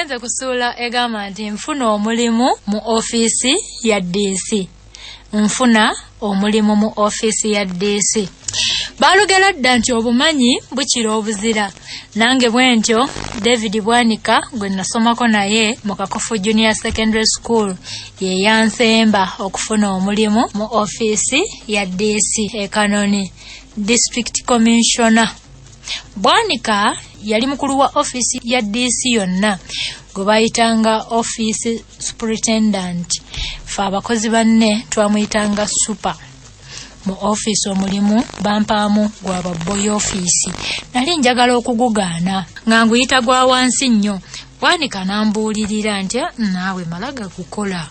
Ngenze kusuula egamba nti nfuna omulimu mu ofisi ya Diisi. Nfuna omulimu mu ofisi ya Diisi. Balugera dda nti obumanyi bukira obuzira. Nange bwentyo David Bwanika gwe nasomako naye mu Kakofu Junior Secondary School ye yansemba okufuna omulimu mu ofisi ya Diisi e Kanoni District Commissioner. Bwanika yali mukulu wa ofisi ya Diisi yonna gwe bayitanga office superintendent. Fa abakozi banne twamuyitanga super. Mu office omulimu bampaamu gwaba Boyi Ofisi. Nali njagala okugugaana nga nguyita gwa wansi nnyo. Bwanika nambuulirira nti naawe malaga kukola.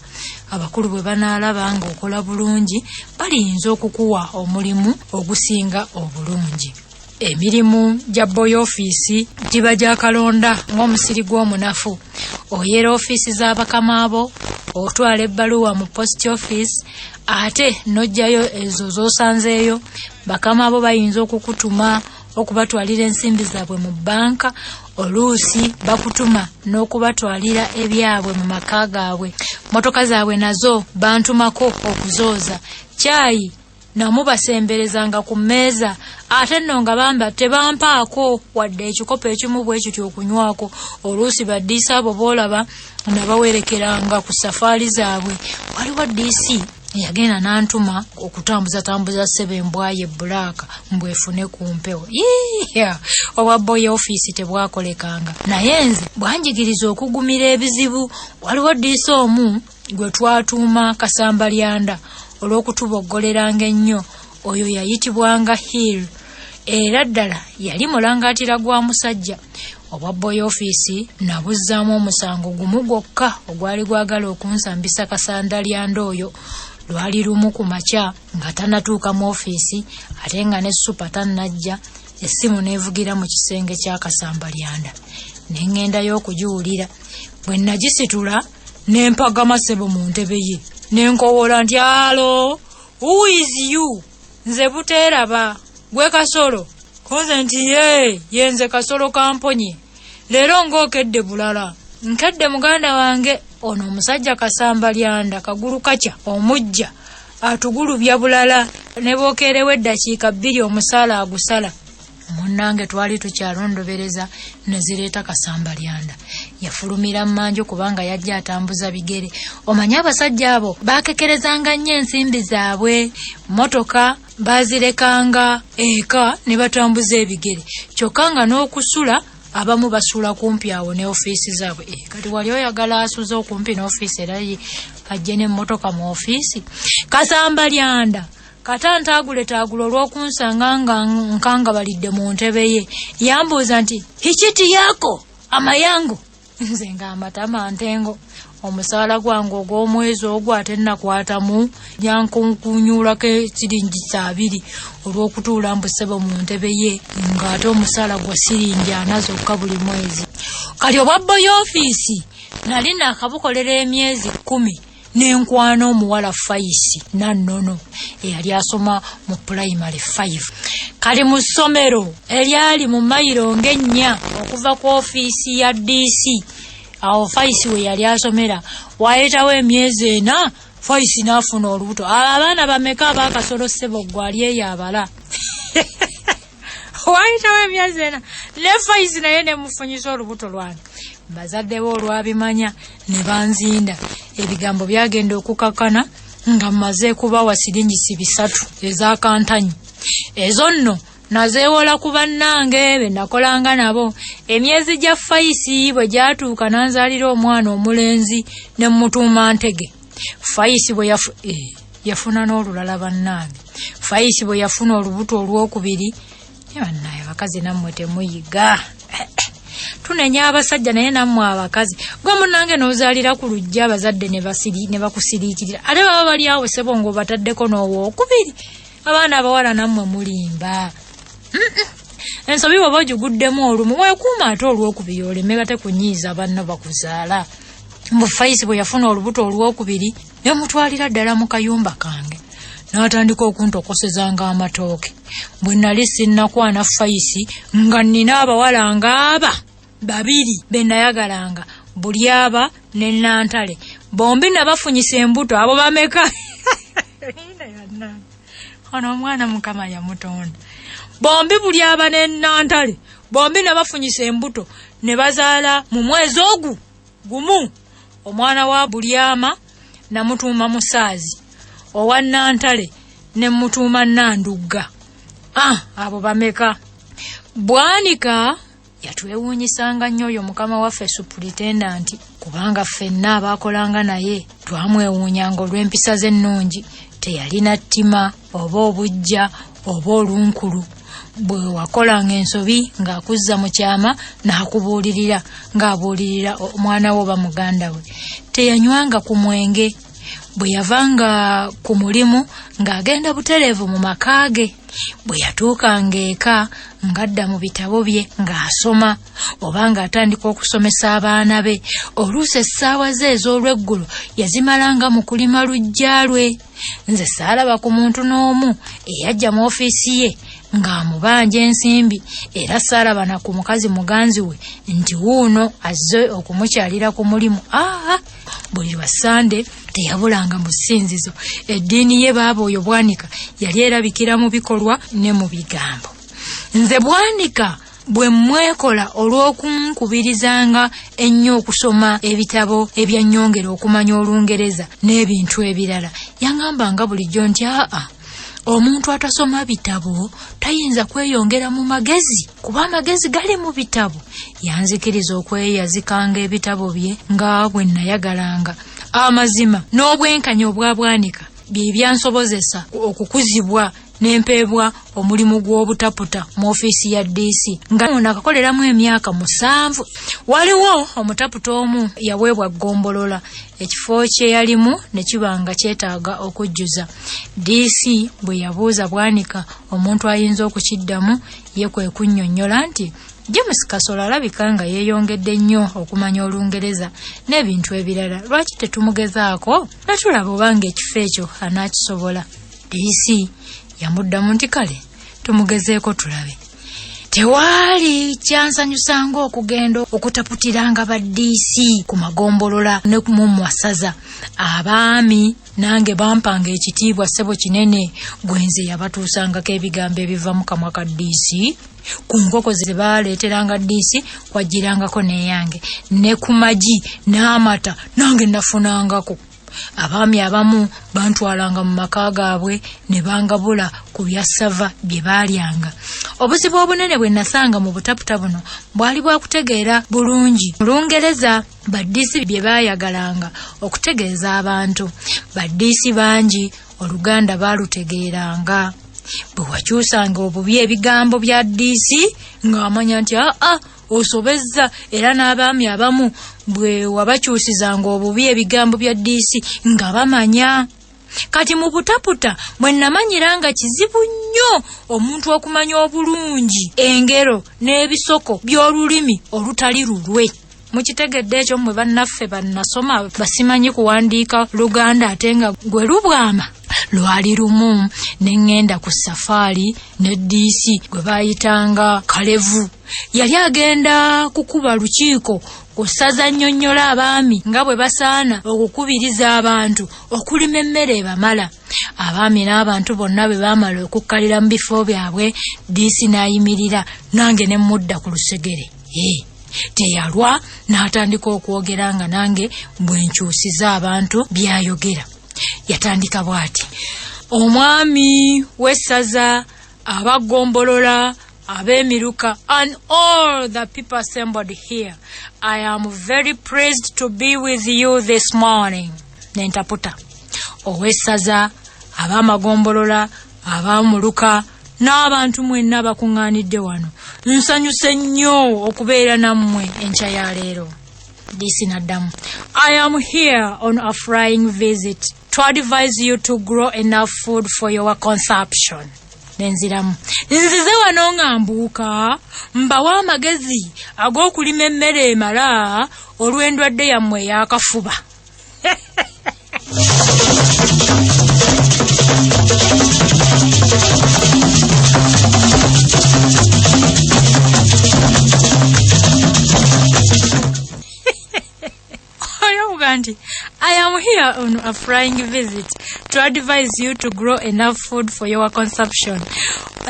Abakulu bwe banaalaba nga okola bulungi baliyinza okukuwa omulimu ogusinga obulungi. Emirimu gya Boyi Ofisi giba gya kalonda ng'omusiri gw'omunafu. Oyera ofisi z'abakama abo, otwala ebbaluwa mu post office, ate nojjayo ezo z'osanzeeyo. Bakama abo bayinza okukutuma okubatwalira ensimbi zaabwe mu banka, oluusi bakutuma n'okubatwalira ebyabwe mu maka gaabwe. Motoka zaabwe nazo bantumako okuzooza. Caayi namubasemberezanga ku mmeeza, ate nno nga bamba tebampaako wadde ekikopo ekimu bwe kityo okunywako. Oluusi baddiisi abo boolaba nabawerekeranga ku safaali zaabwe. Waliwo Diisi yagenda n'antuma okutambuza ssebe embwaye bbulaaka mbwefune ku mpewo. Obwa Boyi Ofisi tebwakolekanga. Naye nze bwanjigiriza okugumira ebizibu. Waliwo Diisi omu gwe twatuuma Kasambalyanda olw'okutuboggoleranga ennyo. Oyo yayitibwanga Hill. Era ddala yali mulangaatira gwa musajja. Obwa Boyi Ofisi nabuzzaamu omusango gumu gwokka ogwali gwagala okunsambisa Kasambalyanda oyo. Lwali lumu ku makya nga tannatuuka mu ofisi ate nga ne super tannajja, essimu neevugira mu kisenge kya Kasambalyanda. Ne ngendayo okugiwulira. Bwe nagisitula ne mpagama ssebo mu ntebe ye. Ne nkowoola nti alo, who is you? Nze buteeraba, gwe Kasolo. Koze nti yenze Kasolo kamponye. Leero ng'okedde bulala. Nkedde muganda wange ono omusajja Kasambalyanda kagulu kaca omujja atugulubya bulala ne bookerewo eddakiika 2 omusaala agusala. Munnange twali tukyalondobereza ne zireeta Kasambalyanda. Yafulumira mmanju kubanga yajja atambuza bigere. Omanya abasajja abo baakekerezanga nnyo ensimbi zaabwe. Motoka baazirekanga eka ne batambuza ebigere. Kyokka nga n'okusula abamu basula kumpi awo ne ofisi zaabwe. Kati wali oyagala asuza okumpi n'ofisi era ajje n'emmotoka mu ofisi. Kasambalyanda katantagule olw'okunsanga nga nkanga balidde mu ntebe ye. Yambuuza nti hichiti yako amayango. Nze nga amatama ntengo. Omusaala gwange ogw'omwezi ogwo ate nakwatamu yankunkunyuulako siringi 2 olw'okutuula mbusebo mu ntebe ye ng'ate omusaala gwa siringi 4 zokka buli mwezi. Kati obwa Boyi Ofisi nali nakabukolera emyezi 10 n'enkwana omuwala Faisi nannono eyali asoma mu primary 5. Kali mu ssomero eryali mu mayiro ng'ennya okuva ku ofisi ya Diisi. Awo Faisi we yali asomera wayitawo emyezi 4 Faisi n'afuna olubuto. Abaana bameka aba Kasolo ssebo gwali eyo abala. Wayitawo emyezi 4 ne Faisi naye ne mufunyisa olubuto lwange. Bazadde bo olwabimanya ne banzinda. Ebigambo byagenda okukakana nga mmaze kubawa siringi 3 ez'akantanyi. Ezo nno nazeewola ku bannange be nakolanga nabo. Emyezi gya Faisi bwe gyatuuka nanzaalira omwana omulenzi ne mutuuma Ntege. Faisi bwe yafuna n'olulala bannange. Faisi bwe yafuna olubuto olw'okubiri. Bannaye abakazi nammwe temuyiga. Tunenya abasajja naye nammwe abakazi. Gwe munnange n'ozaalira ku lujja abazadde ne bakusiriikirira. Ate baba bali awo ssebo ng'obataddeko n'ow'okubiri. Abaana abawala nammwe mulimba. Ensobi bw'oba ogiguddemu olumu weekuuma ate olw'okubiri oleme bate kunyiiza banno bakuzaala. Mbu Faisi bwe yafuna olubuto olw'okubiri ne mutwalira ddala mu kayumba kange. N'atandika okuntokosezanga amatooke. Bwe nali sinnakwana Faisi nga nnina abawala ng'aba 2 be nayagalanga. Bulyaba ne Nantale bombi nabafunyisa embuto abo bameka ono omwana Mukama yamutonda bombi Bulyaba ne Nantale bombi nabafunyisa embuto ne bazaala mu mwezi gumu omwana wa Bulyama namutuuma Musaazi owa Nantale ne mutuuma Nandugga. Abo bameka. Bwanika yatwewuunyisanga nnyo oyo Mukama waffe Superintendent kubanga ffenna abaakolanga naye twamwewuunyanga olw'empisa ze ennungi. Teyalina ttima oba obujja oba olunkulu. Bwe wakolanga ensobi ng'akuzza mu kyama n'akubuulirira ng'abuulirira omwana we oba muganda we. Teyanywanga ku mwenge. Bwe yavanga ku mulimu ng'agenda butereevu mu maka ge. Bwe yatuukanga eka ng'adda mu bitabo bye ng'asoma oba ng'atandika okusomesa abaana be. Oluusi essaawa ze ez'olweggulo yazimalanga mu kulima luggya lwe. Nze saalaba ku muntu n'omu eyajja mu ofiisi ye ng'amubanja ensimbi era saalaba na ku mukazi muganzi we nti wuuno azze okumukyalira ku mulimu. Buli lwa Sande teyabulanga mu ssinzizo. Eddiini ye baaba oyo Bwanika yali erabikira mu bikolwa ne mu bigambo. Nze Bwanika bwe mwekola olw'okunkubirizanga ennyo okusoma ebitabo ebyannyongera okumanya Olungereza n'ebintu ebirala, yangambanga bulijjo nti omuntu atasoma bitabo tayinza kweyongera mu magezi kuba amagezi gali mu bitabo. Yanzikiriza okweyazikanga ebitabo bye nga bwe nayagalanga. Amazima n'obwenkanya obwa Bwanika bye byansobozesa okukuzibwa n'empeebwa omulimu gw'Omutaputa mu ofiisi ya Diisi nga nakakoleramu emyaka 7. Waliwo Omutaputa omu yaweebwa ggombolola, ekifo kye yalimu ne kibanga kyetaaga okujjuza. Diisi bwe yabuuza Bwanika omuntu ayinza okukiddamu, ye kwe kunnyonnyola nti James Kasolo alabika nga yeeyongedde nnyo okumanya Olungereza n'ebintu ebirala. Lwaki tetumugezaako natulaba obanga ekifo ekyo anaakisobola? Diisi yamuddamu nti kale tumugezeeko tulabe. Tewaali kyansanyusanga okugenda okutaputiranga ba Diisi ku magombolola ne mu masaza. Abaami nange bampanga ekitiibwa ssebo kinene gwenze yabatuusangako ebigambo ebiva mu kamwa ka Diisi. Ku nkoko ze baaleeteranga Diisi kwajjirangako n'eyange, ne ku magi n'amata nange nafunangako. Abaami abamu bantwalanga mu maka gaabwe ne bangabula ku byassava bye baalyanga. Obuzibu obunene bwe nasanga mu Butaputa buno bwali bwa kutegeera bulungi Olungereza. Ba Diisi bye baayagalanga okutegeeza abantu. Ba Diisi bangi Oluganda baalutegeeranga. Bwe wakyusanga obubi ebigambo bya Diisi ng'amanya nti osobezza, era n'abaami abamu bwe wabakyusizanga obubi ebigambo bya Diisi nga bamanya. Kati mu Butaputa mwe namanyiranga kizibu nnyo omuntu okumanya obulungi engero n'ebisoko by'olulimi olutali lulwe. Mukitegedde ekyo mmwe bannaffe bannasoma basimanyi kuwandiika Luganda ate nga gwe lubwama. Lwali lumu ne ŋŋenda ku safaari ne Diisi gwe baayitanga Kalevu. Yali agenda kukuba lukiiko kusaza nnyonnyola abaami nga bwe basaana okukubiriza abantu okulima emmere ebamala. Abaami n'abantu bonna bwe baamala okukkalira mu bifo byabwe, Diisi n'ayimirira nange ne mudda ku lusegere. Teyalwa n'atandika okwogera nga nange bwe nkyusiza abantu byayogera. Yatandika bw'ati: omwami w'essaza, abagombolola, ab'emiruka, and all the people assembled here, I am very pleased to be with you this morning. Nentaputa. Ow'essaza, ab'amagombolola, ab'amuruka n'abantu mwenna bakuŋŋaanidde wano, nsanyuse nnyo okubeera nammwe enkya ya leero. Diisi n'addamu: I am here on a flying visit to advise you to grow enough food for your consumption. Nenziramu: nzize wano nga mbuuka mbawa amagezi ag'okulima emmere emala olw'endwadde yammwe ey'akafuba. we are on a flying visit to advise you to grow enough food for your consumption.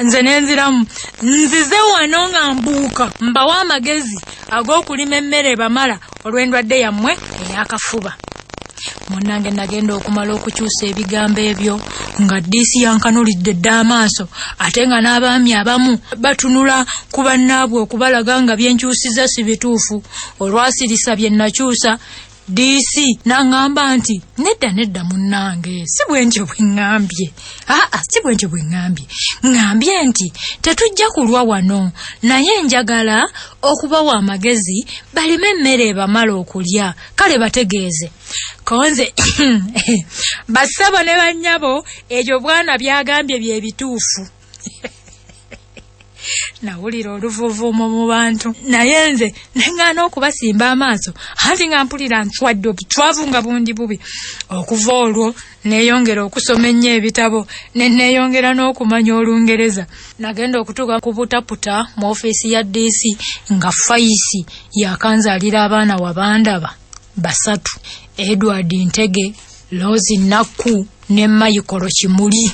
Nze nenziramu nzize wano nga mbuuka mbawa amagezi ag'okulima emmere bamala olw'endwadde yammwe ey'akafuba. Munnange nagenda okumala okukyusa ebigambo ebyo nga Diisi yankanulidde dda amaaso ate nga n'abaami abamu batunula ku bannaabwe okubalaga nga byenkyusiza si bituufu. Olwasirisa bye nakyusa Diisi n'aŋŋamba nti nedda munnange si bwentyo bwe ŋŋambye. Si bwentyo bwe ŋŋambye. Ŋŋambye nti tetujja kulwa wano naye njagala okubawa amagezi balime emmere ebamala okulya. Kale bategeeze. Konze basabo ne bannyabo ebyo bwana byagambye bye bituufu. Nawulira oluvuuvuumo mu bantu naye nze neŋŋaana okubasimba amaaso anti nga mpulira nswadde obutwavu nga bundi bubi. Okuva olwo neeyongera okusoma ennyo ebitabo ne neeyongera n'okumanya Olungereza. Nagenda okutuuka ku Omutaputa mu ofiisi ya Diisi nga Fayisi yakanzaalira abaana wabandaba 3: Edward Ntege, Rose Nakku ne Mayikolo Kimuli.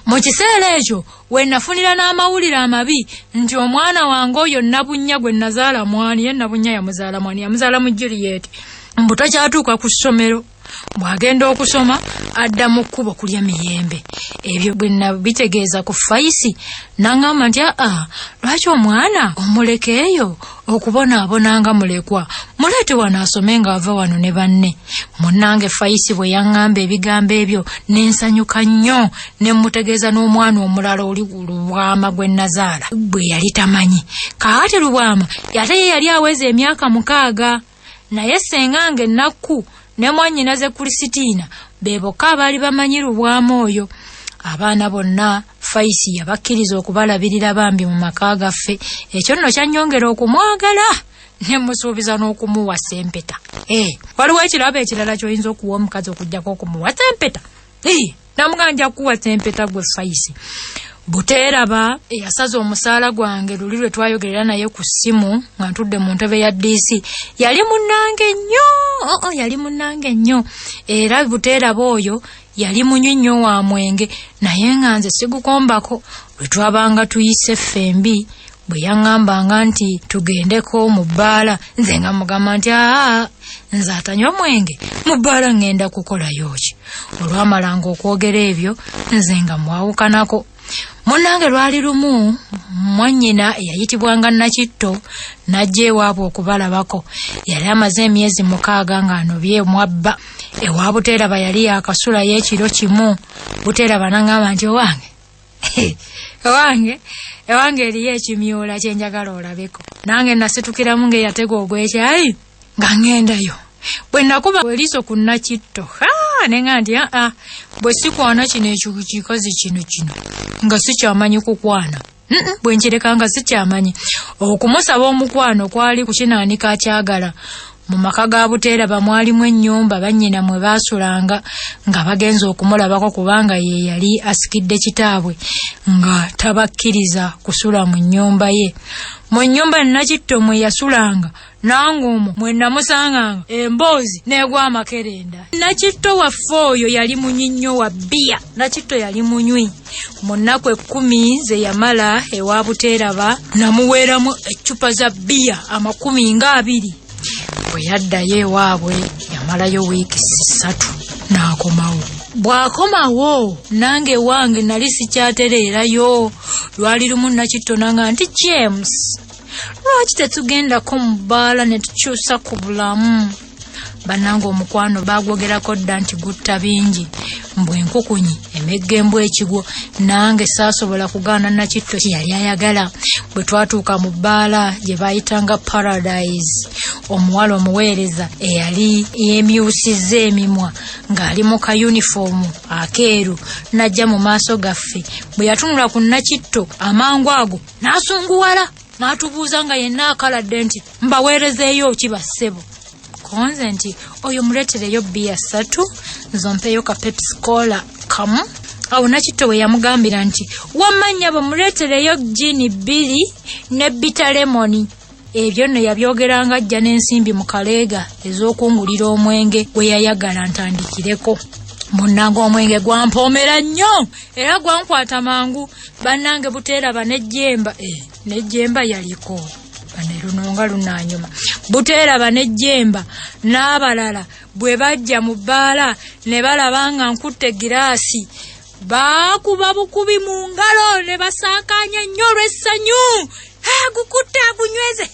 Mu kiseera ekyo we nafunira n'amawulire amabi nti omwana wange oyo Nabunnya gwe nazaala mwani, ye Nabunnya yamuzaala mwani, yamuzaala mu Juliet, mbu takyatuuka ku ssomero. Bw'agenda okusoma adda mu kkubo kulya miyembe. Ebyo bwe nabitegeeza ku Fayisi n'aŋŋamba nti lwaki omwana omuleka eyo okubonaabona nga mulekwa, muleete wano asome ng'ava wano ne banne. Munnange Fayisi bwe yaŋŋamba ebigambo ebyo n'ensanyuka nnyo ne mmutegeeza n'omwana omulala oli Lubwama gwe nazaala bwe yali tamanyi. Kaakati Lubwama ate ye yali aweza emyaka 6 naye ssengange Nakku ne mwannyinaze Kulisitiina be bokka abaali bamanyi Lubwama oyo. Abaana bonna Fayisi yabakkiriza okubalabirira bambi mu maka gaffe. Ekyo nno kyannyongera okumwagala ne musuubiza n'okumuwa ssempeta. Waliwo ekirabo ekirala ky'oyinza okuwa omukazi okugyako okumuwa ssempeta? Namuganja kuwa ssempeta gwe Fayisi. Buteeraba eyasaza omusaala gwange luli lwe twayogerera naye ku ssimu nga ntudde mu ntebe ya Diisi yali munnange nnyo. Era Buteeraba oyo yali munywi nnyo wa mwenge naye nga nze sigukombako. Lwe twabanga tuyise ffembi bwe yaŋŋambanga nti tugendeko mu bbaala nze nga mugamba nti nze atanywa mwenge mu bbaala ŋŋenda kukolayo ki. Olwamalanga okwogera ebyo nze nga mwawukanako. Munnange lwali lumu mwannyina eyayitibwanga Nakitto n'ajja ewaabwe okubalabako. Yali amaze emyezi 6 ng'anobye mwabba. Ewa Buteeraba yali yakasulayo ekiro kimu. Buteeraba n'aŋŋamba nti ewange eriyo ekimyula kyenjagala olabeko. Nange nasitukiramu ng'eyatega ogwekyayi nga ŋŋendayo. Bwe nakuba eriiso ku Nakitto nenga nti bwe sikwana kino ekikazi kino nga sikyamanyi kukwana. Bwe nkireka nga sikyamanyi. Okumusaba omukwano kwali kukinaanika akyagala. Mu maka ga Buteeraba mwalimu ennyumba bannyina mwe baasulanga nga bagenza okumulabako kubanga ye yali asikidde kitaabwe nga tabakkiriza kusula mu nnyumba ye. Mu nnyumba Nakitto mwe yasulanga nange omwo mwe namusanganga emboozi n'egwa amakerenda. Nakitto waffe oyo yali munywi nnyo wa bbiya. Nakitto yali munywi. Mu nnaku 10 ze yamala ewa Buteeraba namuweeramu eccupa za bbiya 20. Bwe yaddayo ewaabwe yamalayo wiiki 3 n'akomawo. Bw'akomawo nange wange nali sikyatereerayo. Lwali lumu Nakitto nanga nti James, lwaki tetugendako mu bbaala ne tukyusa ku bulamu? Bannange omukwano baagwogerako dda nti gutta bingi. Mbwe enkukunyi emegga embwa ekigwo. Nange saasobola kugaana Nakitto yali ayagala. Bwe twatuuka mu bbaala gye baayitanga Paradise, omuwala omuweereza eyali yemyusizza emimwa ng'ali mu kayunifoomu akeeru n'ajja mu maaso gaffe. Bwe yatunula ku Nakitto amangu ago n'asunguwala n'atubuuza nga yenna akaladde nti mbaweerezeeyo ki bassebo? Konze nti oyo muleetereyo bbiya 3 nzompeyo ka Pepsi Cola kamu. Awo Nakitto we yamugambira nti wamanya bamuleetereyo gini 2 ne bitter lemon. ebyo nno yabyogeranga ajja n'ensimbi mu kaleega ez'okungulira omwenge gwe yayagala ntandikireko. Munnange omwenge gwampoomera nnyo era gwankwata mangu. Bannange Buteeraba n'ejjemba n'ejjemba yaliko banelunonga lunanyuma. Buteeraba n'ejjemba n'abalala bwe bajja mu bbaala ne balaba nga nkutte giraasi baakuba bukubi mu ngalo ne basaakaanya nnyo olw'essanyu. Gukutte agunyweze.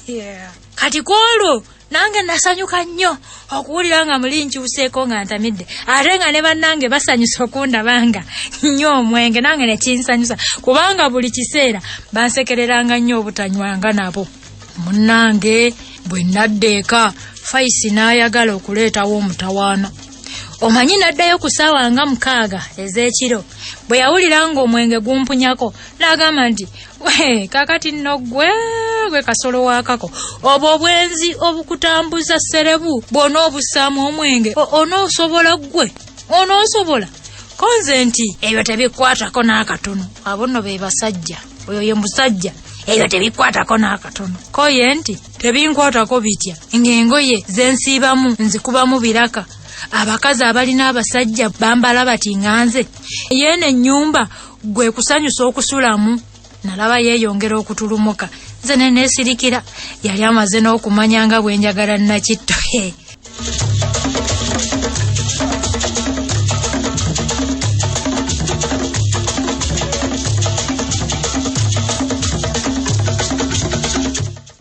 Kati kwolwo nange nasanyuka nnyo okuwulira nga muli nkyuseeko nga ntamidde ate nga ne bannange basanyusa okundabanga nnyo omwenge nange ne kinsanyusa kubanga buli kiseera bansekereranga nnyo obutanywanga nabo. Munnange bwe nadda eka Faisi n'ayagala okuleetawo omutawaana. Omanyi naddayo ku ssaawa nga 6 ez'ekiro bwe yawulira nga omwenge gumpunyako n'agamba nti kakati nno gwe Kasolo waakako obwo obwenzi obukutambuza serebu bw'ona obussaamu omwenge onoosobola gwe onoosobola. Konze nti ebyo tebikwatako n'akatono. Abo nno be basajja, oyo ye musajja. Ebyo tebikwatako n'akatono. Koye nti tebinkwatako bitya ng'engoye zensiibamu nzikubamu biraka. Abakazi abalina abasajja bambala bati nganze. Yeene ennyumba gwe kusanyusa okusulamu. Nalaba yeeyongera okutulumuka. Nze ne neesirikira. Yali amaze n'okumanya nga bwe njagala Nakitto.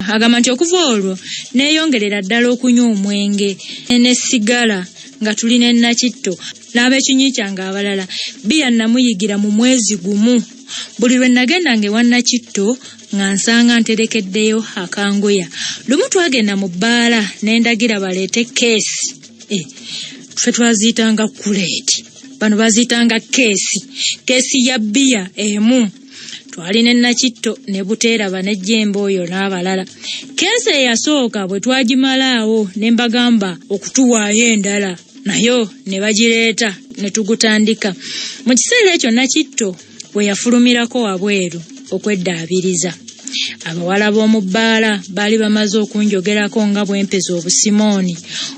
Agamba nti okuva olwo neeyongerera ddala okunywa omwenge ne sigala nga tuli ne Nakitto n'abeekinyi kyange abalala. Bbiya namuyigira mu mwezi gumu. Buli lwe nagendanga ewa Nakitto nga nsanga nterekeddeyo akangoya. Lumu twagenda mu bbaala n'endagira baleete keesi. Ffe twaziyitanga kuleeti, bano baziyitanga keesi ya bbiya emu. Twali ne Nakitto ne Buteeraba n'ejjemba oyo n'abalala. Keesi eyasooka bwe twagimalaawo ne mbagamba okutuwaayo endala, nayo ne bagireeta ne tugutandika. Mu kiseera ekyo Nakitto bwe yafulumirako wabweru okweddaabiriza. Abawala b'omu bbaala baali bamaze okunjogerako nga bwempeza obusimooni.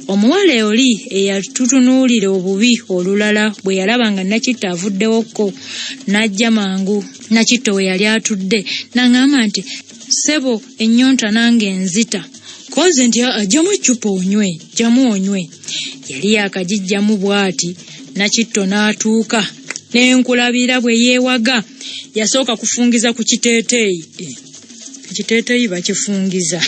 Omuwala oli eyatutunuulira obubi olulala bwe yalaba nga Nakitto avuddewokko n'ajja mangu Nakitto we yali atudde n'aŋŋamba nti ssebo ennyonta nange enzita. Koze nti ajjamu eccupa onywe, jjamu onywe. Yali yakagijjamu bw'ati. Nakitto n'atuuka n'enkulabira bwe yeewaga. Yasooka kufungiza ku kiteeteeyi. Ekiteeteeyi bakifungiza.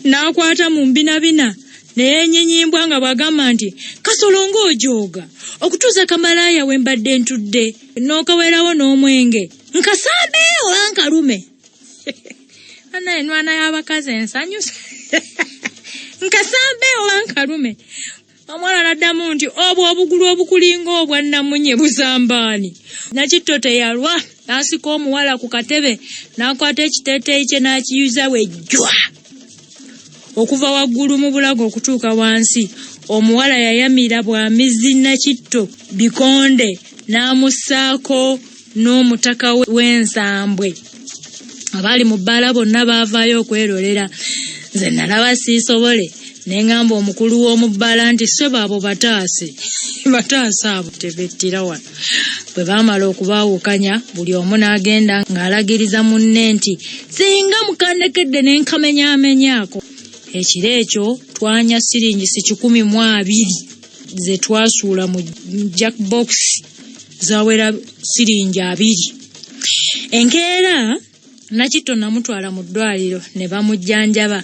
N'akwata mu mbinabina neenyenyimbwa nga bw'agamba nti Kasolo ng'ojooga okutuuza kamalaaya we mbadde ntudde n'okawerawo n'omwenge nkasambe oba nkalume. Ana enwana y'abakazi ensanyusa. Nkasambe oba nkalume. Omwana n'addamu nti obwo obugulu obukulinga obwa Namunye busambaani. Nakitto teyalwa n'asika omuwala ku katebe n'akwata ekiteeteeyi kye n'akiyuza wejjwa. Okuva waggulu mu bulago okutuuka wansi, omuwala yayamira bw'amizzi Nakitto bikonde n'amussaako n'omutaka w'ensambwe. Abaali mu bbaala bonna baavaayo okwerolera. Nze nalaba siisobole ne ngamba omukulu w'omu bbaala nti ssebo abo bataase abo tebettira wano. Bwe baamala okubaawukanya buli omu n'agenda ng'alagiriza munne nti singa mukandekedde ne nkamenyaamenyaako. Ekiro ekyo twanya siringi 120 ze twasuula mu jackbox zawera siringi 2. Enkeera Nakitto namutwala mu ddwaliro ne bamujjanjaba.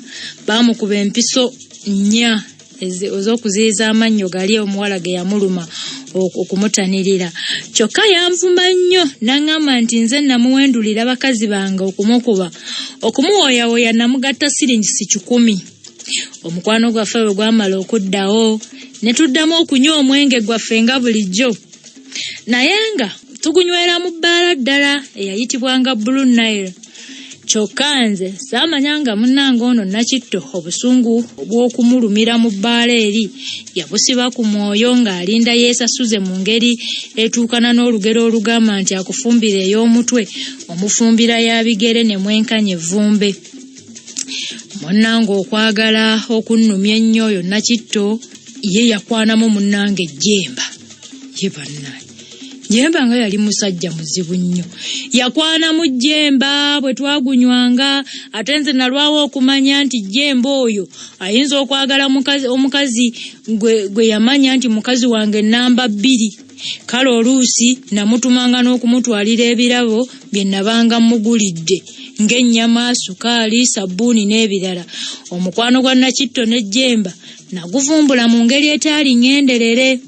Baamukuba empiso 4 ez'okuziyiza amannyo gali omuwala ge yamuluma okumutanirira. Kyokka yanvuma nnyo n'aŋŋamba nti nze namuwendulira bakazi bange okumukuba. Okumuwooyawooya namugatta siringi 10. Omukwano gwaffe bwe gwamala okuddawo ne tuddamu okunywa omwenge gwaffe nga bulijjo. Naye nga tugunywera mu bbaala ddala eyayitibwanga Blue Nile. Kyokka nze saamanya nga munnange ono Nakitto obusungu obw'okumulumira mu bbaala eri yabusiba ku mwoyo ng'alinda yeesasuze mu ngeri etuukana n'olugero olugamba nti akufumbira ey'omutwe omufumbira ya bigere ne mwenkanya evvumbe. Munnange okwagala okunnumya ennyo yonna Kitto ye yakwanamu munnange Jemba. Ye bannaye Jemba nga yali musajja muzibu nnyo. Yakwanamu Jemba bwe twagunywanga, ate nze nalwawo okumanya nti Jemba oyo ayinza okwagala omukazi gwe yamanya nti mukazi wange namba 2. Kale oluusi namutumanga n'okumutwalira ebirabo bye nabanga mugulidde ng'ennyama, sukaali, sabbuuni n'ebirala. Omukwano gwa Nakitto ne Jemba naguvumbula mu ngeri etaali ngenderere.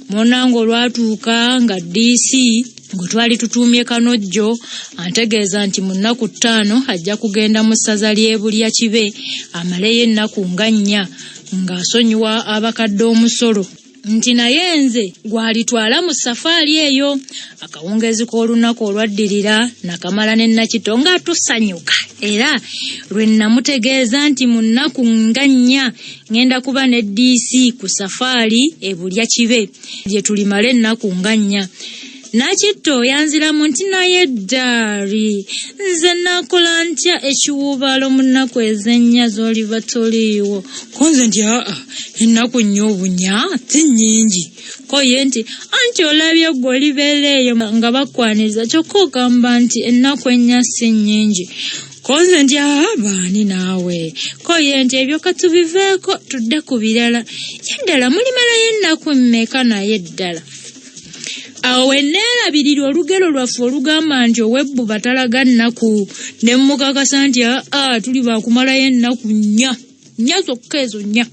Munnange olwatuuka nga Diisi gwe twali tutuumye Kanojjo antegeeza nti mu nnaku 5 ajja kugenda mu ssaza ly'e Bulyakibe amaleyo ennaku nga 4 ng'asonyiwa abakadde omusolo. Nti naye nze gwalitwala mu safaali eyo. Akawungeezi k'olunaku olwaddirira nakamala ne Nakitto nga tusanyuka, era lwe namutegeeza nti mu nnaku nga 4 ngenda kuba ne Diisi ku safaali e Bulyakibe gye tulimala ennaku nga 4. Nakitto yanziramu nti naye ddaali nze nakola ntya ekiwuubaalo mu nnaku ez'ennya z'oliba toliiwo. Konze nti ennaku 4 obunya si nnyingi. Ko ye nti anti olabye gwe olibeera eyo nga bakwaniriza kyokka ogamba nti ennaku 4 si nnyingi. Konze nti baani naawe. Ko ye nti ebyo katubiveeko tudde ku birala. Ye ddala mulimalayo ennaku mmeka naye ddala? Awo wenneerabirira olugero lwaffe olugamba nti ow'ebbuba talaga nnaku, ne mmukakasa nti tuli baakumalayo ennaku 4 zokka ezo 4.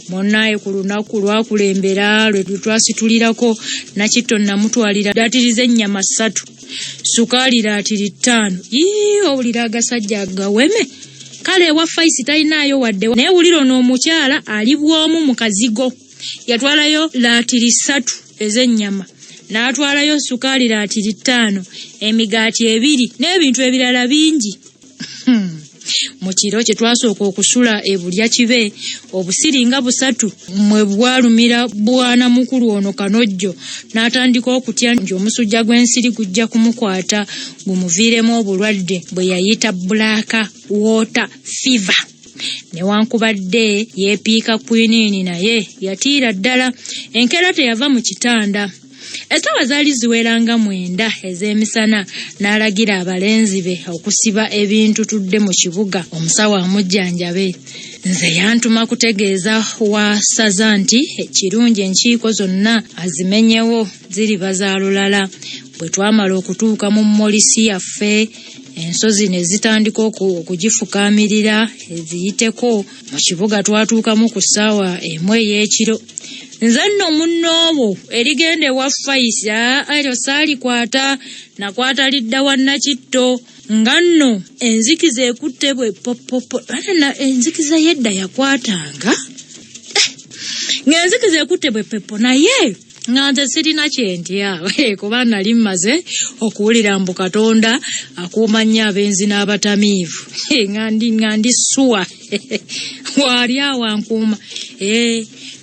Munnaye ku lunaku lwakulembera lwe twasitulirako Nakitto namutwalira daatiriza ennyama 3, sukaali daatiri 5. Owulira agasajja agaweme. Kale ewa Faisi talinaayo wadde, naye wulira n'omukyala ali bwomu mu kazigo. Yatwalayo laatiri 3 ez'ennyama, n'atwalayo sukaali laatiri 5, emigaati 2 n'ebintu ebirala bingi. Mu kiro kye twasooka okusula e Bulyakibe, obusiringa 3 mwe bwalumira bwana mukulu ono Kanojjo n'atandika okutya nti omusujja gw'ensiri gujja kumukwata gumuviiremu obulwadde bwe yayita black water fever. Newankubadde yeepiika kwiniini naye yatiira ddala, enkeera teyava mu kitanda. Essaawa zaali ziweranga 9 ez'emisana n'alagira abalenzi be okusiba ebintu tudde mu kibuga omusawo amujjanjabe. Nze yantuma kutegeeza wasaza nti ekirungi enkiiko zonna azimenyewo ziriba za lulala. Bwe twamala okutuuka mu mmolisi yaffe, ensozi ne zitandika okugifukaamirira eziyiteko. Mu kibuga twatuukamu ku ssaawa 1 ey'ekiro. Nze nno munnoobo erigenda ewa Faisi eryo saalikwata, nakwata lidda wa Nakitto nga nno enzikiza ekutte bwe popopo. Enzikiza yedda yakwatanga ng'enzikiza ekutte bwe pepo, naye nga nze sirina kyentya kuba nali mmaze okuwulira mbu Katonda akuuma nnyo abenzi n'abatamiivu. nga ndi suwa waali awo ankuuma.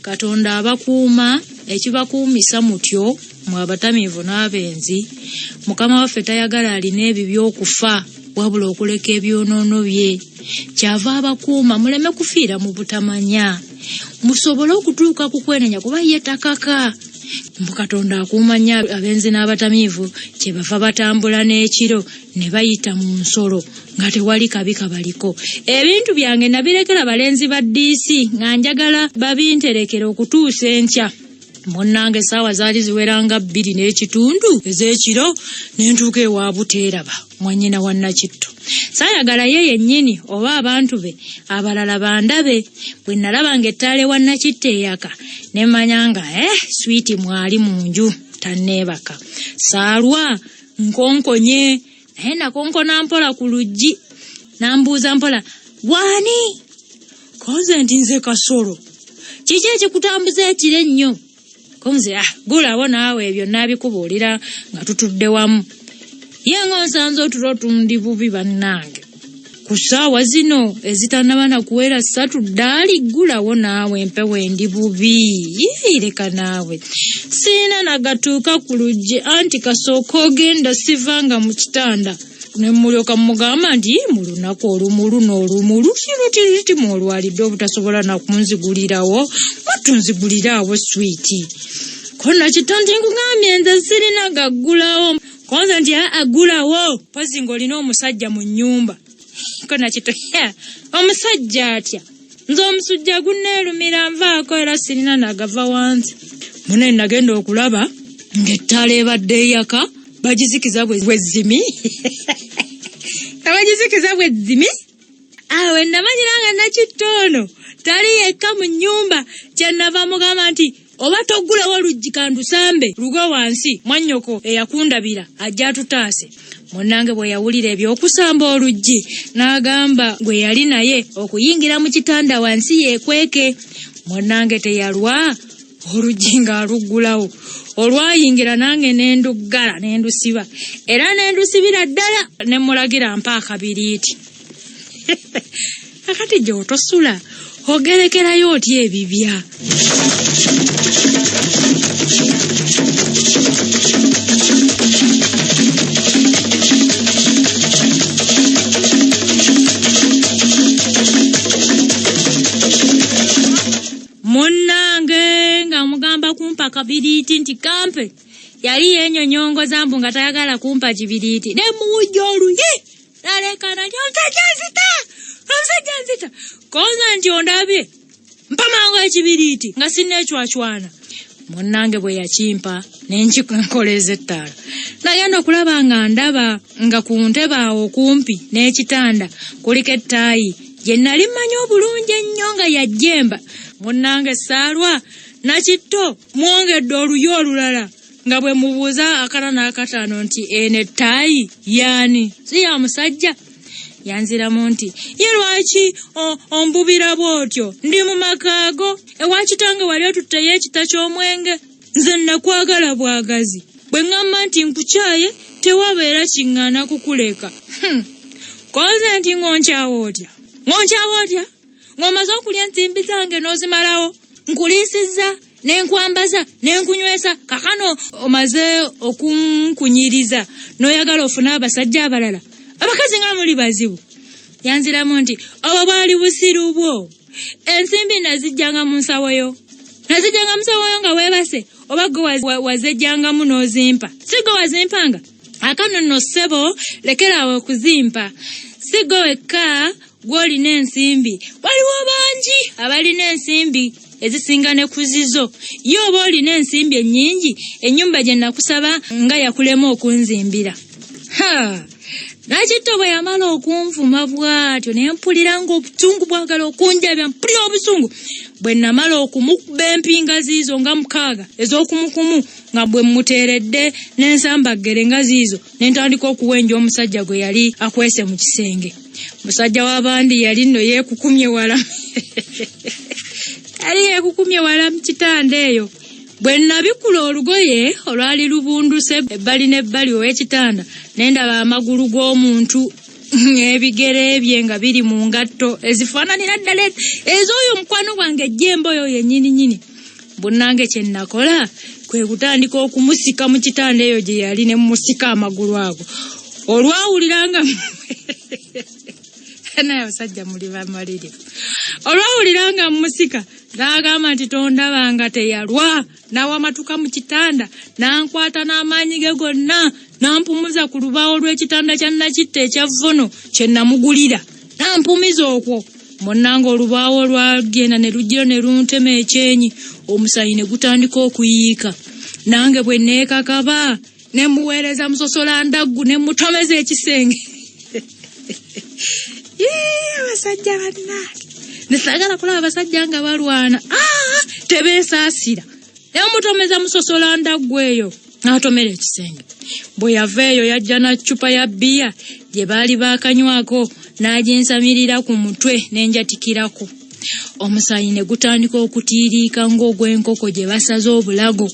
Katonda abakuuma, ekibakuumisa mutyo mwe abatamiivu n'abenzi. Mukama waffe tayagala alina ebibyo okufa wabula okuleka ebyonoono bye. Kyava abakuuma muleme kufiira mu butamanya, musobole okutuuka ku kwenenya kuba ye takaka. Katonda akuuma nnyo abenzi n'abatamiivu, kyebava batambula n'ekiro ne bayita mu nsolo nga tewali kabi kabaliko. Ebintu byange nabirekera balenzi ba Diisi nga njagala babinterekera okutuusa enkya. Munnange essaawa zaali ziweranga 2:30 ez'ekiro ne ntuuka ewa Buteeraba mwannyina wa Nakitto. Saayagala ye yennyini oba abantu be abalala bandabe. Bwe nalabanga ettaala wa Nakitto eyaka ne mmanya nga swiiti mwali mu nju tanneebaka. Saalwa nkonkonye, naye nakonkona mpola ku luggi. Nambuuza mpola, "Gwani?" Konze nti nze Kasolo. "Kiki ekikutambuza ekiro ennyo?" Konze gulawo naawe ebyo naabikubuulira nga tutudde wamu. Ye ng'onsanze otulo tundi bubi bannange. Ku ssaawa zino ezitannaba na kuwera 3 ddaali gulawo naawe empewo endi bubi. Leka naawe. Siina nagatuuka ku luggi anti kasooka ogenda sivanga mu kitanda. ne mulyoka mugamba nti mu lunaku olumulu n'olumulu kirutiti mu olwalidde obutasobola na kunzigulirawo watunzigulirawo switi konna kitandi nkugambye nze sirina gaggulawo konza nti agulawo pozi ng'olina omusajja mu nnyumba konna kitoya omusajja atya nze omusujja gunneerumira nvaako era sirina nagava wansi mune nagenda okulaba ng'ettaala ebadde eyaka bagizikiza bwezzimi abagizikiza bwezzimi awe namanyira nga nakitoono tali yekka mu nnyumba kyenava mugamba nti oba toggulawo oluggi kandusambe lugo wansi mwannyoko eyakundabira ajja atutaase munnange bwe yawulira ebyokusamba oluggi n'agamba gwe yali naye okuyingira mu kitanda wansi yeekweke munnange teyalwa oluggi ng'aluggulawo olwayingira nange nenduggala nendusiba era nendusibira ddala ne mulagira mpa akabiriiti akati gy'otosula ogerekerayo otya ebibya munnange nga mugamba kumpa kabiriiti nti kampe yali yenyonyongoza mbu nga tayagala kumpa kibiriiti ne muwujja oluyi nalekana nti omusajja nzita konza nti ondabye mpa mangu ekibiriiti nga sinneecwacwana munnange bwe yakimpa nenkikoleza ettaala nagenda okulaba nga ndaba nga ku ntebe awo kumpi n'ekitanda kuliko ettaayi gye nali mmanyi obulungi ennyo nga yajjemba munnange saalwa nakitto mwongedde oluyi olulala nga bwe mubuuza akana n'akataano nti eno ettaayi yaani si ya musajja yanziramu nti ye lwaki ombubira bw'otyo ndi mu makaago ewakitange wali otutteyo ekita ky'omwenge nze nakwagala bwagazi bwe ŋŋamba nti nkukyaye tewabeera kiŋŋaana kukuleka koze nti ng'onkyawo otya ng'omaze okulya ensimbi zange n'ozimalawo nkuliisizza nenkwambaza nenkunywesa kakano omaze okunkunyiriza n'oyagala ofune abasajja abalala abakazi nga muli bazibu yanziramu nti obwo bwali busiru bwo ensimbi nazijjanga mu nsawoyo nga weebase oba gwe wazejjangamu n'ozimpa si gwe wazimpanga akano nno ssebo lekeraawo okuzimpa si gwe wekka gw'olina ensimbi waliwo bangi abalina ensimbi ezisinga ne kuzizo ye oba olina ensimbi ennyingi ennyumba gye nakusaba nga yakulema okunzimbira nakitto bwe yamala okunvuma bw'atyo naye mpulira ng'obusungu bwagala okunjabya mpulira obusungu bwe namala okumukuba empinga ziizo nga 6 ez'okumukumu nga bwe mmuteeredde n'ensambagere nga ziizo ne ntandika okuwenja omusajja gwe yali akwese mu kisenge musajja w'abandi yali nno yeekukumye wala yali yeekukumye wala mu kitanda eyo bwe nabikula olugoye olwali lubunduse ebbali n'ebbali ow'ekitanda ne ndaba amagulu g'omuntu ebigere bye nga biri mu ngatto ezifaananira ddala ez'oyo omukwano gwange ejjemba oyo yennyini bunnange kye nakola kwe kutandika okumusika mu kitanda eyo gye yali ne musika amagulu ago olwawuliranga naye abasajja muli bamalirivu olwawuliranga musika n'agamba nti tondabanga teyalwa n'awamatuka mu kitanda n'ankwata n'amaanyi ge gonna n'ampumuza ku lubaawo lw'ekitanda kya nakitta ekya vvono kye namugulira n'ampumiza okwo munnanga olubaawo lwagenda ne lujjira ne luntema ekyenyi omusayi ne gutandika okuyiika nange bwe neekakaba ne muweereza musosola ndaggu ne mutomeza ekisenge abasajja bannange nesagala kulaba abasajja nga balwana tebeesaasira yamutomeza musosola ndaggu eyo n'atomera ekisenge bwe yava eyo yajja na ccupa ya bbiya gye baali baakanywako n'aginsamirira ku mutwe n'enjatikirako omusayi ne gutandika okutiiriika ng'ogw'enkoko gye basaze obulago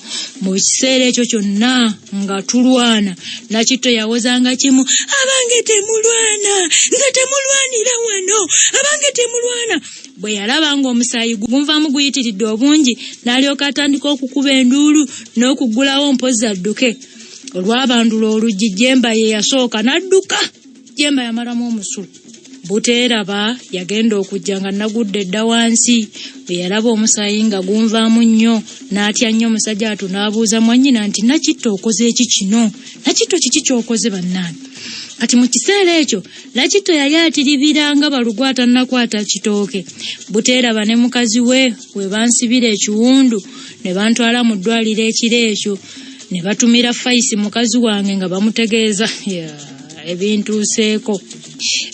mu kiseera ekyo kyonna nga tulwana nakitto yawozanga kimu abange temulwana nze temulwanira wano abange temulwana bwe yalaba ng'omusayi gunvaamu guyitiridde obungi n'alyoka atandika okukuba enduulu n'okuggulawo mpozi adduke olwabandula oluggi jjemba ye yasooka n'adduka jemba yamalamu omusulu. Buteeraba yagenda okujja nga nagudde dda wansi. Bwe yalaba omusaayi nga gunvaamu nnyo n'atya nnyo omusajja atu n'abuuza mwannyina nti Nakitto okoze eki kino? Nakitto kiki ky'okoze bannange? Kati mu kiseera ekyo Nakitto yali atiribira nga balugu atannakwata kitooke. Buteeraba ne mukazi we bansibira ekiwundu ne bantwala mu ddwaliro ekiro ekyo ne batumira Faisi mukazi wange nga bamutegeeza ebintuuseeko.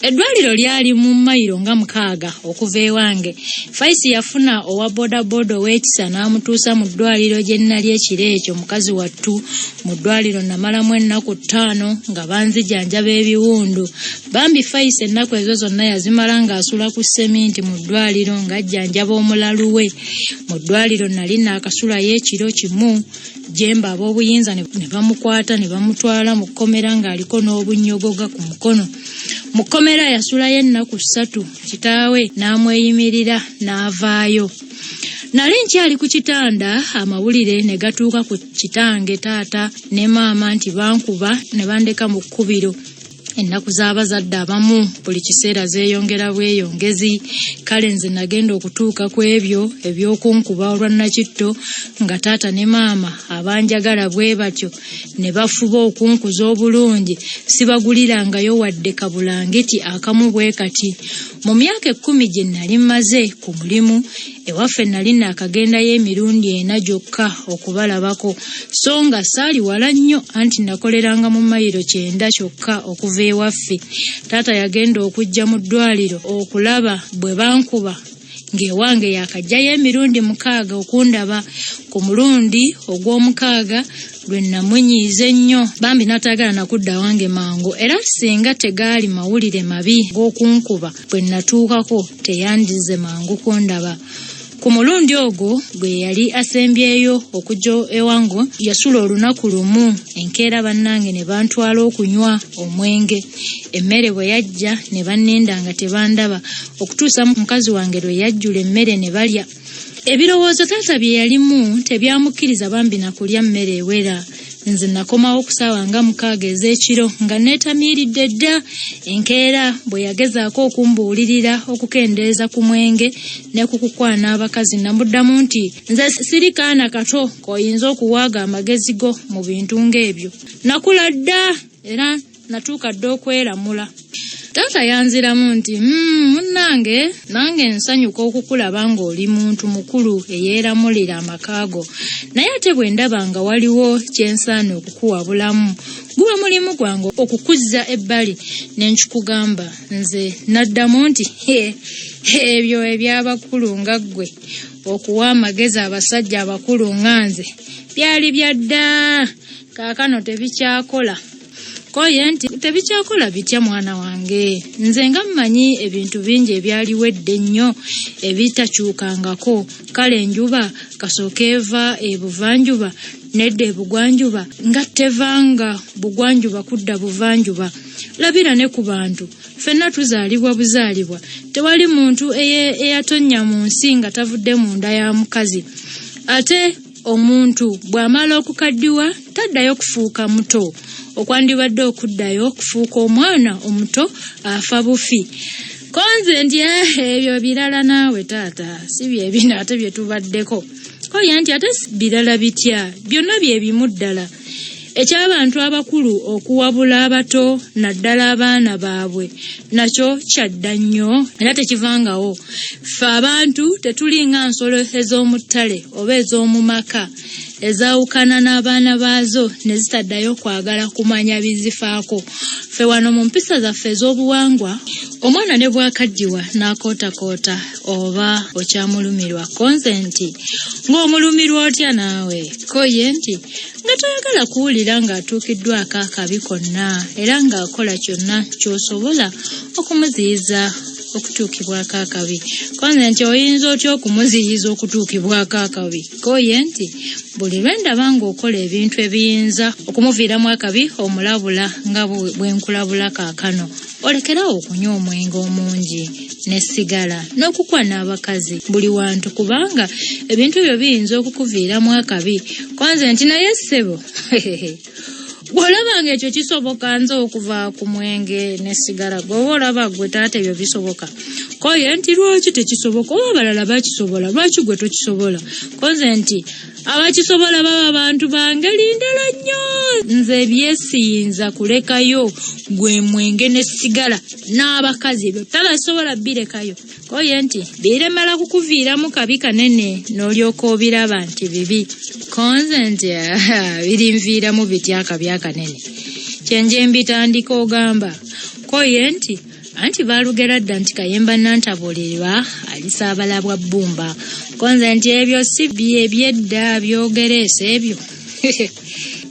Eddwaliro lyali mu mayiro nga 6 okuva ewange. Faisi yafuna owa bodaboda ow'ekisa n'amutuusa mu ddwaliro gye nnali ekiro ekyo. Mukazi wattu mu ddwaliro namalamu ennaku 5 nga banzijanjaba ebiwundu. Bambi Faisi ennaku ezo zonna yazimala ng'asula ku seminti mu ddwaliro ng'ajjanjaba omulalu we. Mu ddwaliro nali naakasulayo ekiro kimu. Jemba ab'obuyinza ne bamukwata ne bamutwala mu kkomera ng'aliko n'obunnyogoga ku mukono. Mu kkomera yasulayo ennaku 3. Kitaawe n'amweyimirira n'avaayo. Nali nkyali ku kitanda, amawulire ne gatuuka ku kitange taata ne maama nti bankuba ne bandeka mu kkubiro. Ennaku z'abazadde abamu buli kiseera zeeyongera bweyongezi. Kale nze nagenda okutuuka ku ebyo eby'okunkuba olwa Nakitto nga taata ne maama abanjagala bwe batyo ne bafuba okunkuza obulungi. Sibagulirangayo wadde kabulangiti akamu bwe kati. Mu myaka 10 gye nali mmaze ku mulimu, ewaffe nali naakagendayo emirundi 4 gyokka okubalabako, so nga saali wala nnyo anti nakoleranga mu mayiro 9 kyokka okuva ewaffe. Taata yagenda okujja mu ddwaliro okulaba bwe bankuba ng'ewange yakajjayo emirundi 6 okundaba. Ku mulundi ogw'omukaaga lwe namunyiize nnyo, bambi natagala nakudda wange mangu, era singa tegaali mawulire mabi g'okunkuba bwe natuukako teyandize mangu kundaba. Ku mulundi ogwo gwe yali asembyeyo okujja ewange yasula olunaku lumu. Enkeera bannange ne bantwala okunywa omwenge. Emmere bwe yajja ne bannenda nga tebandaba okutuusa mukazi wange lwe yajjula emmere ne balya. Ebirowoozo taata bye yalimu tebyamukkiriza bambi nakulya mmere ewera. Nze nakomawo ku ssaawa nga 6 ez'ekiro nga neetamiiridde dda. Enkeera bwe yagezaako okumbuulirira okukendeeza ku mwenge ne ku kukwana abakazi, namuddamu nti nze siri kaana kato koyinza okuwaaga amagezi go mu bintu ng'ebyo. Nakula dda era natuuka dda okweramula. Taata yanziramu nti munnange nange nsanyuka okukulaba ng'oli muntu mukulu eyeeramulira amakaago, naye ate bwe ndaba nga waliwo kyensaana okukuwabulamu guba mulimu gwange okukuzza ebbali ne nkikugamba. Nze naddamu nti ebyo eby'abakulu nga ggwe okuwa amagezi abasajja abakulu nga nze byali byadda, kaakano tebikyakola. Koye nti tebikyakola bitya mwana wange, nze nga mmanyi ebintu bingi ebyaliwo edda ennyo ebitakyukangako. Kale enjuba kasooka eva ebuvanjuba nedda ebugwanjuba nga tevanga bugwanjuba kudda buvanjuba. Labira ne ku bantu ffenna tuzaalibwa buzaalibwa, tewali muntu eyatonnya mu nsi nga tavudde mu nda ya mukazi. Ate omuntu bw'amala okukaddiwa taddayo kufuuka muto, okwandibadde okuddayo kufuuka omwana omuto afa bufi. Konze nti ebyo birala naawe taata, si bye bino ate bye tubaddeko. Koye nti ate birala bitya, byonna bye bimu ddala. Eky'abantu abakulu okuwabula abato naddala abaana baabwe nakyo kyadda nnyo era tekivangawo. Ffe abantu tetulinga nsolo ez'omu ttale oba ez'omu maka ezaawukana n'abaana baazo ne zitaddayo kwagala kumanya bizifaako. Ffe wano mu mpisa zaffe ez'obuwangwa omwana ne bwakaddiwa n'akootakoota oba okyamulumirwa. Konze nti ng'omulumirwa otya naawe? Koye nti nga toyagala kuwulira ng'atuukiddwako akabi konna era ng'akola kyonna ky'osobola okumuziyiza okutuukibwako akabi. Konze nti oyinza otya okumuziyiza okutuukibwako akabi? Koye nti buli lwe ndaba ng'okola ebintu ebiyinza okumuviiramu akabi omulabula nga bwe nkulabula kaakano. Olekerawo okunywa omwenge omungi ne sigala n'okukwana abakazi buli wantu, kubanga ebintu ebyo biyinza okukuviiramu akabi. Konze nti naye ssebo olabanga ekyo kisoboka nze okuva ku mwenge ne sigala gwe olaba gwe taata ebyo bisoboka koye nti lwaki tekisoboka oba abalala bakisobola lwaki gwe tokisobola koze nti abakisobola baba abantu bangeri ndala nnyo nze byesiyinza kulekayo gwe mwenge ne sigala n'abakazi ebyo tabasobola birekayo koye nti biremala kukuviiramu kabi kanene n'olyoka obiraba nti bibi konze nti birinviiramu bitya akabi akanene kyenje mbitandika ogamba koye nti anti balugera dda nti kayemba nantabuulirwa alisaabala bwa bbumba konze nti ebyo si byedda byogereesa ebyo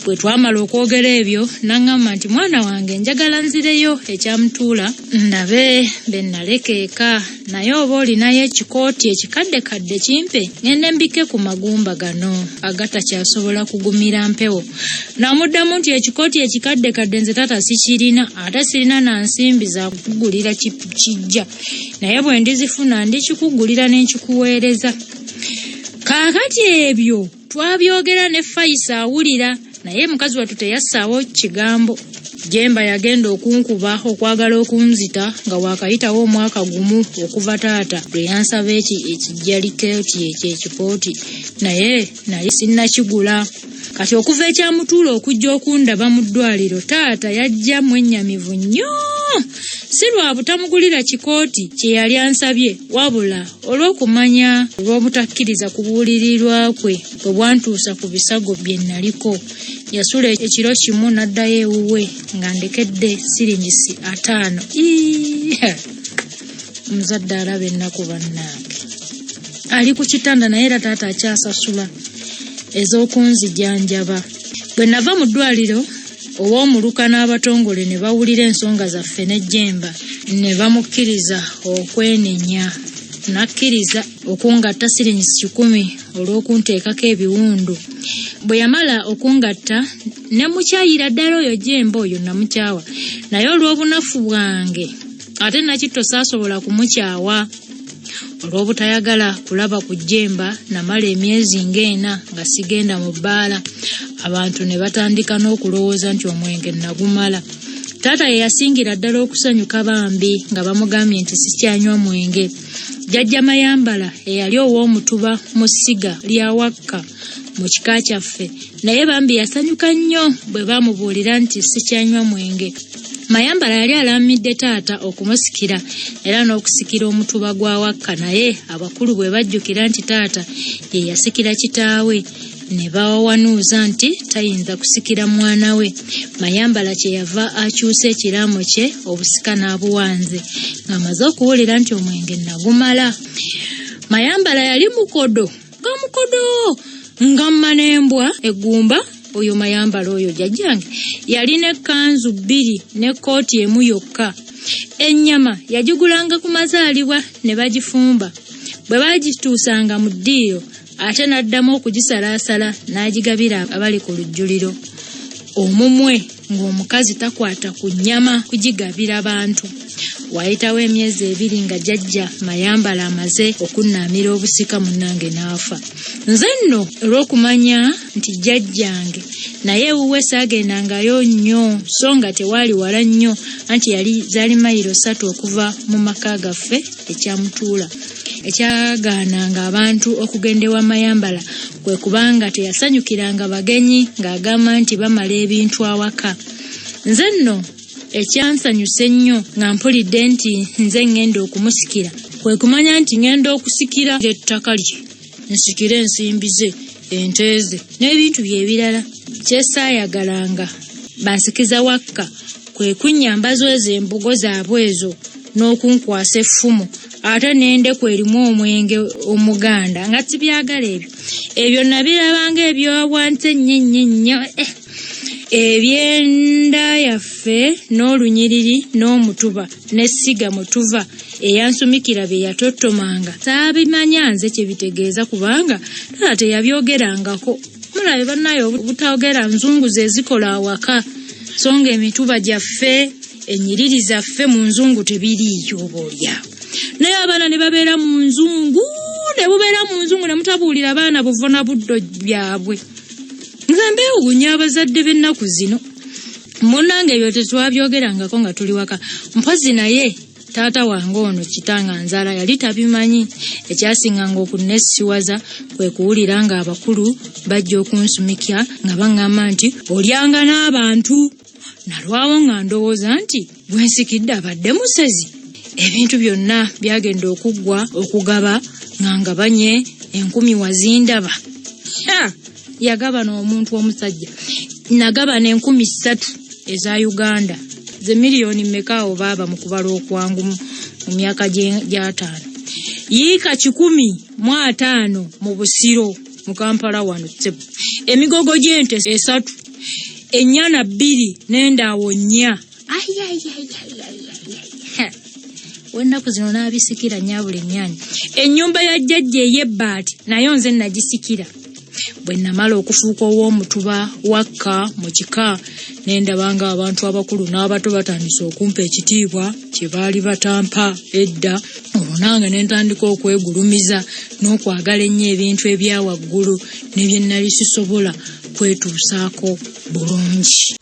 bwe twamala okwogera ebyo naŋŋamba nti mwana wange njagala nzireyo ekyamutuula ndabe be naleka eka naye oba olinayo ekikooti ekikaddekadde kimpe ngende mbike ku magumba gano agatakyasobola kugumira mpewo namuddamu nti ekikooti ekikaddekadde nze tata sikirina ate sirina na nsimbi za kukugulira kijja naye bwe ndizifuna ndikikugulira n'enkikuweereza kaakati ebyo twabyogera ne Faisa awulira naye mukazi wattu teyassaawo kigambo Jemba yagenda okunkuba okwagala okunzita nga wakayitawo omwaka gumu okuva taata lwe yansaba ekijjalikeeti ekyekipooti naye nali sinnakigula kati okuva ekyamutuula okujja okundaba mu ddwaliro taata yajja mwennyamivu nnyo si lwa butamugulira kikooti kye yali ansabye wabula olw'okumanya olw'obutakkiriza kubuulirirwa kwe bwe bwantuusa ku bisago bye naliko yasula ekiro kimu n'addayo ewuwe nga ndekedde siringisi 5 omuzadde alaba ennaku bannange ali ku kitanda naye era taata akyasasula ez'okunzijanjaba bwe nava mu ddwaliro ow'omuluka n'abatongole ne bawulira ensonga zaffe ne Jemba ne bamukkiriza okwenenya nakkiriza okungatta siringisi 10 olw'okunteekako ebiwundu bwe yamala okungatta ne mukyayira ddala oyo Jemba oyo namukyawa naye olw'obunafu bwange ate nakitto saasobola kumukyawa olw'obutayagala kulaba ku Jemba namala emyezi ng'ena nga sigenda mu bbaala abantu ne batandika n'okulowooza nti omwenge nagumala taata ye yasingira ddala okusanyuka bambi nga bamugambye nti sikyanywa mwenge jjajja Mayambala eyali ow'omutuba mu ssiga lya Wakka mu kika kyaffe naye bambi yasanyuka nnyo bwe bamubuulira nti sikyanywa mwenge Mayambala yali alamidde taata okumusikira era n'okusikira omutuba gwa Wakka naye abakulu bwe bajjukira nti taata ye yasikira kitaawe ne bawawanuuza nti tayinza kusikira mwana we Mayambala kyeyava akyusa ekiraamo kye obusika n'abuwanze ng'amaze okuwulira nti omwenge nagumala Mayambala yali mukodo nga mmanembwa eggumba oyo Mayambala oyo jjajjange yalina ekkanzu 2 n'ekkooti emu yokka ennyama yagigulanga ku mazaalibwa ne bagifumba bwe bagituusanga mu ddiiro ate n'addamu okugisalaasala n'agigabira abali ku lujjuliro omumwe ng'omukazi takwata ku nnyama kugigabira bantu wayitawo emyezi 2 nga jjajja Mayambala amaze okunnaamira obusika munnange n'afa nze nno olw'okumanya nti jjajjange naye ewuwe saagendangayo nnyo so nga tewaali wala nnyo anti yali zaali mayiro 3 okuva mu maka gaffe ekyamutuula ekyagaananga abantu okugenda ewa Mayambala kwe kubanga teyasanyukiranga bagenyi ng'agamba nti bamala ebintu awaka nze nno ekyansanyuse ennyo nga mpulidde nti nze ngenda okumusikira kwe kumanya nti ngenda okusikira ettaka lye nsikire ensimbi ze ente ze n'ebintu bye ebirala kyesaayagalanga bansikiza Wakka kwe kunnyambazo ezo embugo zaabwe ezo n'okunkwasa effumu ate n'endeku erimu omwenge omuganda nga sibyagala ebyo nabirabanga ebyowanse nnyo ebyenda yaffe n'olunyiriri n'omutuba n'essiga mutuva eyansumikira bye yatottomanga saabimanya nze kye bitegeeza kubanga taata teyabyogerangako mulabe bannaye obutayogera nzungu ze zikola awaka so nga emituba gyaffe ennyiriri zaffe mu nzungu tebiriiyo obaolyawo naye abaana ne babeera mu nzungu ne mutabuulira abaana buvuna buddo byabwe nze mbeewuunya abazadde b'ennaku zino Munnange ebyo tetwabyogerangako nga tuli waka. Mpozi naye taata wange ono kitanga nzala yali tabimanyi. Ekyasinganga okunnesiwaza kwe kuwulira nga abakulu bajja okunsumikya nga baŋŋamba nti olyanga n'abantu. Nalwawo nga ndowooza nti bwensikidde abadde musezi. Ebintu byonna byagenda okuggwa okugaba nga ngabanye 10 wazindaba. Yagaba n'omuntu omusajja. Nagaba n'3,000 eza Uganda. Ze miliyoni mmeka awo baaba mu kubala okwangu mu myaka gya 5. Yiika 150 mu Busiro mu Kampala wano Ssebo. Emigogo gy'ente 3, ennyana 2 n'endaawo 4. Wennaku zino n'abisikira nnyabula ennyanja. Ennyumba ya jjajja ey'ebbaati nayo nze nagisikira. Bwe namala okufuuka ow'omutuba wakka mu kika n'endabanga abantu abakulu n'abato batandise okumpa ekitiibwa kye baali batampa edda. Olwo nange ne ntandika okwegulumiza n'okwagala ennyo ebintu ebya waggulu ne bye nnali sisobola kwetuusaako bulungi.